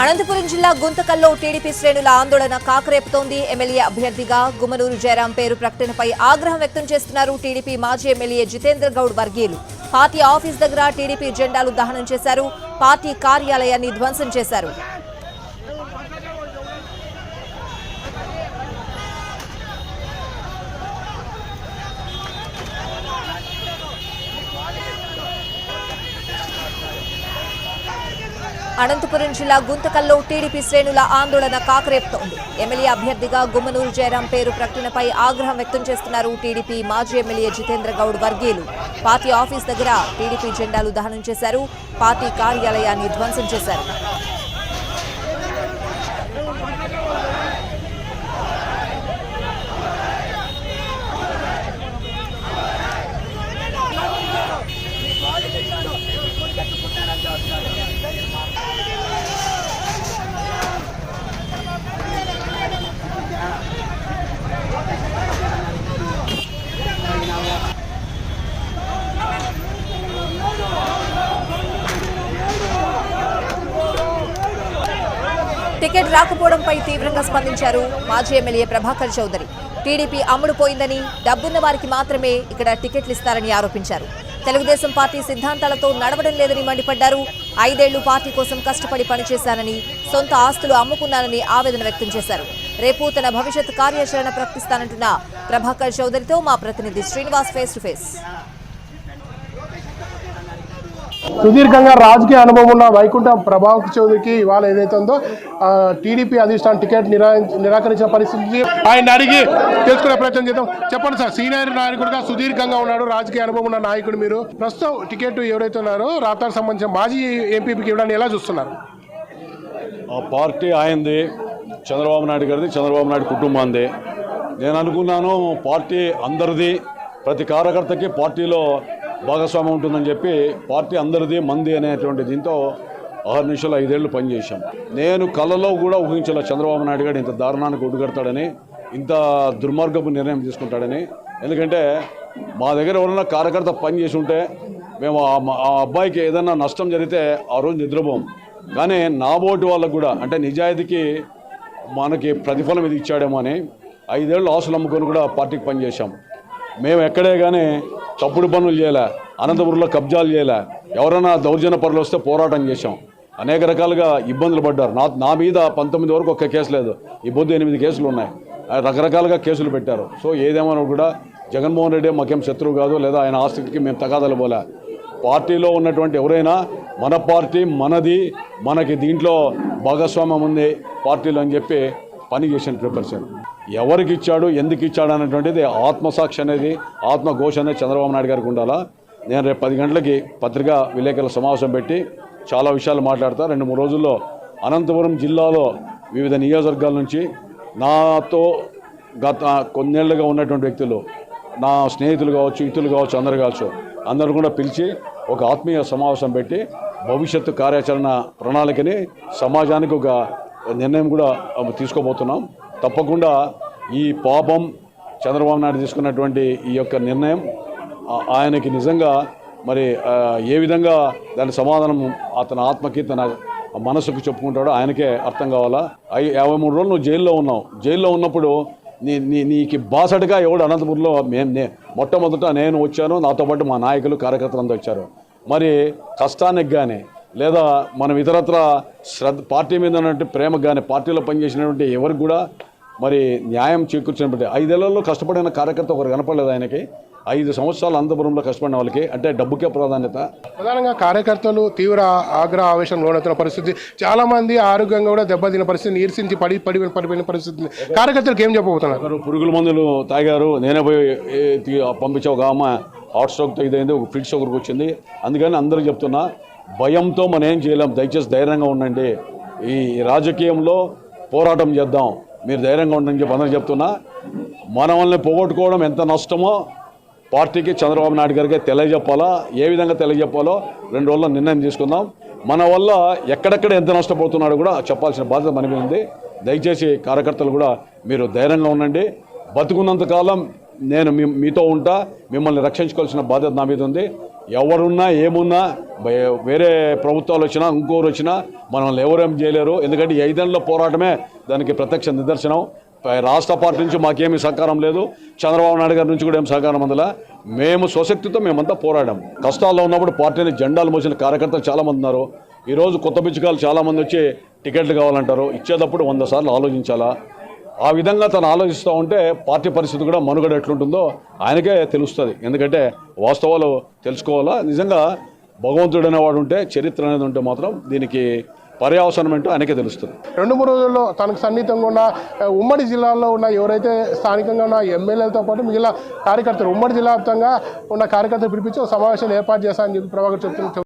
అనంతపురం జిల్లా గుంతకల్లో టీడీపీ శ్రేణుల ఆందోళన కాకరేపుతోంది. ఎమ్మెల్యే అభ్యర్థిగా గుమ్మనూరు జయరాం పేరు ప్రకటనపై ఆగ్రహం వ్యక్తం చేస్తున్నారు టీడీపీ మాజీ ఎమ్మెల్యే జితేంద్ర గౌడ్ వర్గీయులు. పార్టీ ఆఫీస్ దగ్గర టీడీపీ జెండాలు దహనం చేశారు. పార్టీ కార్యాలయాన్ని ధ్వంసం చేశారు. అనంతపురం జిల్లా గుంతకల్లో టీడీపీ శ్రేణుల ఆందోళన కాకరేపుతోంది. ఎమ్మెల్యే అభ్యర్థిగా గుమ్మనూరు జయరాం పేరు ప్రకటనపై ఆగ్రహం వ్యక్తం చేస్తున్నారు టీడీపీ మాజీ ఎమ్మెల్యే జితేంద్ర గౌడ్ వర్గీయులు. పార్టీ ఆఫీస్ దగ్గర టీడీపీ జెండాలు దహనం చేశారు. పార్టీ కార్యాలయాన్ని ధ్వంసం చేశారు. టికెట్ రాకపోవడంపై తీవ్రంగా స్పందించారు మాజీ ఎమ్మెల్యే ప్రభాకర్ చౌదరి. టీడీపీ అమ్ముడుపోయిందని, డబ్బున్న వారికి మాత్రమే ఇక్కడ టికెట్లు ఇస్తారని ఆరోపించారు. తెలుగుదేశం పార్టీ సిద్ధాంతాలతో నడవడం లేదని మండిపడ్డారు. 5 ఏళ్లు పార్టీ కోసం కష్టపడి పనిచేశానని, సొంత ఆస్తులు అమ్ముకున్నానని ఆవేదన వ్యక్తం చేశారు. రేపు తన భవిష్యత్ కార్యాచరణ ప్రకటిస్తానంటున్న ప్రభాకర్ చౌదరితో మా ప్రతినిధి శ్రీనివాస్ ఫేస్ టు ఫేస్. సుదీర్ఘంగా రాజకీయ అనుభవం ఉన్న వైకుంఠం ప్రభాకర్ చౌదరికి ఇవాళ ఏదైతే ఉందో టీడీపీ అధిష్టానం టికెట్ నిరాకరించిన పరిస్థితి ఆయన అడిగి తెలుసుకునే ప్రయత్నం చేద్దాం. చెప్పండి సార్, సీనియర్ నాయకుడిగా సుదీర్ఘంగా ఉన్నాడు, రాజకీయ అనుభవం ఉన్న నాయకుడు మీరు. ప్రస్తుతం టికెట్ ఎవరైతే ఉన్నారో రాష్ట్రానికి సంబంధించిన మాజీ ఎంపీకి ఇవ్వడానికి ఎలా చూస్తున్నారు? ఆ పార్టీ ఆయనది, చంద్రబాబు నాయుడు గారిది, చంద్రబాబు నాయుడు కుటుంబాంది. నేను అనుకున్నాను పార్టీ అందరిది, ప్రతి కార్యకర్తకి పార్టీలో భాగస్వామ్యం ఉంటుందని చెప్పి పార్టీ అందరిది మంది అనేటువంటి దీంతో 6 నిమిషాలు 5 ఏళ్ళు పనిచేశాం. నేను కళ్ళలో కూడా ఊహించాల చంద్రబాబు నాయుడు గారు ఇంత దారుణానికి ఒడ్డుగడతాడని, ఇంత దుర్మార్గపు నిర్ణయం తీసుకుంటాడని. ఎందుకంటే మా దగ్గర ఎవరైనా కార్యకర్త పని చేసి ఉంటే మేము ఆ అబ్బాయికి ఏదైనా నష్టం జరిగితే ఆ రోజు నిద్రపోం. కానీ నా ఓటు వాళ్ళకు కూడా అంటే నిజాయితీకి మనకి ప్రతిఫలం ఇది ఇచ్చాడేమో అని 5 ఏళ్ళు ఆశలు అమ్ముకొని కూడా పార్టీకి పనిచేశాం. మేము ఎక్కడే కానీ తప్పుడు పనులు చేయలే, అనంతపురంలో కబ్జాలు చేయలే, ఎవరైనా దౌర్జన్య పనులు వస్తే పోరాటం చేశాం. అనేక రకాలుగా ఇబ్బందులు పడ్డారు. నా మీద 19 వరకు ఒక్క కేసు లేదు, ఈ పొద్దు 8 కేసులు ఉన్నాయి. రకరకాలుగా కేసులు పెట్టారు. సో ఏదేమన్నా కూడా జగన్మోహన్ రెడ్డి మాకేం శత్రువు కాదు, లేదా ఆయన ఆస్తికి మేము తగాదాలు పోలే. పార్టీలో ఉన్నటువంటి ఎవరైనా మన పార్టీ మనది, మనకి దీంట్లో భాగస్వామ్యం ఉంది పార్టీలో అని చెప్పి పని చేసిన ప్రిపరేషన్. ఎవరికి ఇచ్చాడు, ఎందుకు ఇచ్చాడు అనేటువంటిది ఆత్మసాక్షి అనేది, ఆత్మఘోష అనేది చంద్రబాబు నాయుడు గారికి ఉండాలా. నేను రేపు 10 గంటలకి పత్రికా విలేకరుల సమావేశం పెట్టి చాలా విషయాలు మాట్లాడతా. 2-3 రోజుల్లో అనంతపురం జిల్లాలో వివిధ నియోజకవర్గాల నుంచి నాతో గత కొన్నేళ్లుగా ఉన్నటువంటి వ్యక్తులు, నా స్నేహితులు కావచ్చు, ఇతరులు కావచ్చు, అందరు కావచ్చు, అందరూ కూడా పిలిచి ఒక ఆత్మీయ సమావేశం పెట్టి భవిష్యత్తు కార్యాచరణ ప్రణాళికని సమాజానికి ఒక నిర్ణయం కూడా తీసుకోబోతున్నాం. తప్పకుండా ఈ పాపం చంద్రబాబు నాయుడు తీసుకున్నటువంటి ఈ యొక్క నిర్ణయం ఆయనకి నిజంగా మరి ఏ విధంగా దాని సమాధానం అతని ఆత్మకి తన మనసుకు చెప్పుకుంటాడో ఆయనకే అర్థం కావాలా. 53 రోజులు నువ్వు జైల్లో ఉన్నావు. జైల్లో ఉన్నప్పుడు నీకు బాసటగా ఎవడు అనంతపురంలో మొట్టమొదట నేను వచ్చాను, నాతో పాటు మా నాయకులు కార్యకర్తలంతా వచ్చారు. మరి కష్టానికి కానీ లేదా మనం ఇతరత్ర పార్టీ మీద ఉన్నటువంటి ప్రేమకు కానీ పార్టీలో పనిచేసినటువంటి ఎవరికి కూడా మరి న్యాయం చేకూర్చినప్పుడు 5 ఏళ్లలో కష్టపడిన కార్యకర్త ఒకరు కనపడలేదు ఆయనకి. 5 సంవత్సరాలు అనంతపురంలో కష్టపడిన వాళ్ళకి అంటే డబ్బుకే ప్రాధాన్యత. ప్రధానంగా కార్యకర్తలు తీవ్ర ఆగ్రహ ఆవేశం లోనవుతున్న పరిస్థితి, చాలామంది ఆరోగ్యంగా కూడా దెబ్బతిన్న పరిస్థితి, నీరసించి పడిపోయిన పరిస్థితి. కార్యకర్తలకు ఏం చెప్పబోతున్నారు? పురుగుల మందులు తాగారు. నేనే పోయి పంపించే ఒక అమ్మ హార్ట్ స్ట్రోక్తో ఇదైంది, ఒక ఫిట్ షుగర్కి వచ్చింది. అందుకని అందరూ చెప్తున్నా, భయంతో మనం ఏం చేయలేం, దయచేసి ధైర్యంగా ఉండండి. ఈ రాజకీయంలో పోరాటం చేద్దాం, మీరు ధైర్యంగా ఉండండి చెప్పి అందరూ చెప్తున్నా. మనల్ని పోగొట్టుకోవడం ఎంత నష్టమో పార్టీకి చంద్రబాబు నాయుడు గారికి తెలియజెప్పాలా, ఏ విధంగా తెలియజెప్పాలో 2 రోజుల్లో నిర్ణయం తీసుకుందాం. మన వల్ల ఎక్కడెక్కడ ఎంత నష్టపోతున్నాడో కూడా చెప్పాల్సిన బాధ్యత మన మీద ఉంది. దయచేసి కార్యకర్తలు కూడా మీరు ధైర్యంగా ఉండండి. బతుకున్నంతకాలం నేను మీతో ఉంటా, మిమ్మల్ని రక్షించుకోవాల్సిన బాధ్యత నా మీద ఉంది. ఎవరున్నా ఏమున్నా వేరే ప్రభుత్వాలు వచ్చినా ఇంకోరు వచ్చినా మనల్ని ఎవరేం చేయలేరు. ఎందుకంటే ఈ 5 ఏళ్ల పోరాటమే దానికి ప్రత్యక్ష నిదర్శనం. రాష్ట్ర పార్టీ నుంచి మాకేమీ సహకారం లేదు, చంద్రబాబు నాయుడు గారి నుంచి కూడా ఏం సహకారం అందులో. మేము స్వశక్తితో మేమంతా పోరాడాం. కష్టాల్లో ఉన్నప్పుడు పార్టీని జెండాలు మోసిన కార్యకర్తలు చాలామంది ఉన్నారు. ఈరోజు కొత్త పిచ్చుకాలు చాలామంది వచ్చి టికెట్లు కావాలంటారు. ఇచ్చేటప్పుడు 100 సార్లు ఆలోచించాలా. ఆ విధంగా తను ఆలోచిస్తూ ఉంటే పార్టీ పరిస్థితి కూడా మనుగడ ఎట్లుంటుందో ఆయనకే తెలుస్తుంది. ఎందుకంటే వాస్తవాలు తెలుసుకోవాలా. నిజంగా భగవంతుడు అనేవాడు ఉంటే, చరిత్ర అనేది ఉంటే మాత్రం దీనికి పర్యావసనం ఏంటో ఆయనకే తెలుస్తుంది. 2-3 రోజుల్లో తనకు సన్నిహితంగా ఉన్న ఉమ్మడి జిల్లాలో ఉన్న ఎవరైతే స్థానికంగా ఉన్న ఎమ్మెల్యేలతో పాటు మిగిలిన కార్యకర్తలు, ఉమ్మడి జిల్లా వ్యాప్తంగా ఉన్న కార్యకర్తలు పిలిపించి ఒక సమావేశాలు ఏర్పాటు చేస్తారని చెప్పి ప్రభాకర్ చెప్తున్నారు.